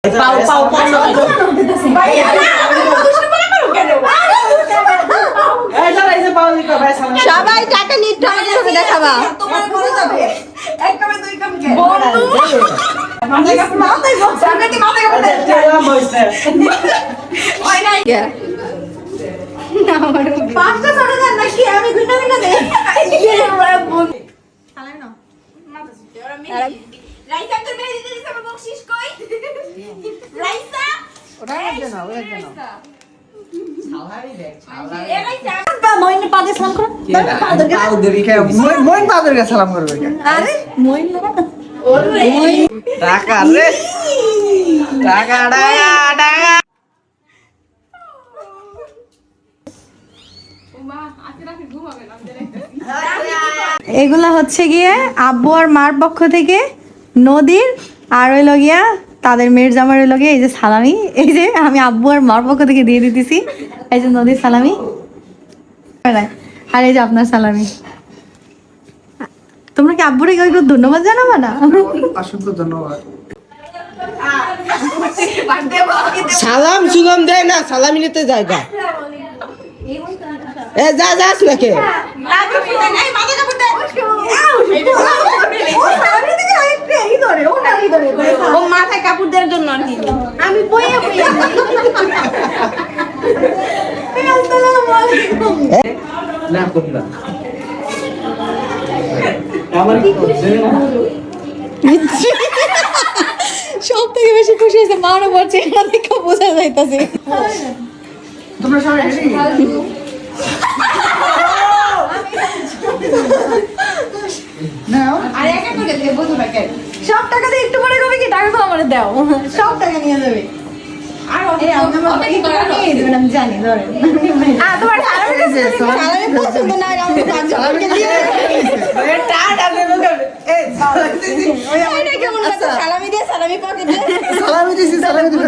পাও পাও পাও ভাই সবাই টাকা নিতে হবে দেখাবা তোমার করে যাবে এক কামে দুই কাম কে মাথায় কাপড় মাথায় গো সামনেটি মাথায় কাপড় তেলাম বইছে ওই নাই কে না আমার পাঁচটা ছড়া দেন নাকি আমি গুনা গুনা দেই বোন চালাই না মাথা সিটে ওরা মেয়ে রাইসা তো মেয়ে দিতে দিছে আমার বকশিশ কই রাইসা ওটা না ওটা না ছাওয়ারি দেখ ছাওয়ারি এ রাইসা মইন পাদে সালাম করো পাউদেরকে মইন পাউদেরকে সালাম করবে আরে মইন না ওরে টাকা রে টাকা টাকা টাকা এগুলা হচ্ছে গিয়ে আব্বু আর মার পক্ষ থেকে নদীর আর হইল গিয়া তাদের মেয়ের জামার হইল গিয়ে এই যে সালামি, এই যে আমি আব্বু আর মার পক্ষ থেকে দিয়ে দিতেছি, এই যে নদীর সালামি আর এই যে আপনার সালামি। তোমরা কি আব্বুরে কেউ একটু ধন্যবাদ জানাবা না? অসংখ্য ধন্যবাদ। সালাম সুলাম দেয় না, সালামি নিতে জায়গা এ যা যাস নাকি ও মাথায় কাপড় দেওয়ার জন্য আমি বইয়ে বইয়ে না করব না আমার সব থেকে বেশি খুশি হয়েছে মারও বলছে এটা দেখে বোঝা যাইতাছে। তোমরা সবাই রেডি? আর এক এক করে দিয়ে বলতে পারে সব টাকা দিয়ে একটু পরে কবে কি টাকাগুলো আমারে দাও, সব টাকা নিয়ে যাবে। আর আমি জানি ধরেন তোমার সালামি পছন্দ না, আমি সালামি দিয়ে সালামি পকেটে সালামি দিছি, সালামি দিছি।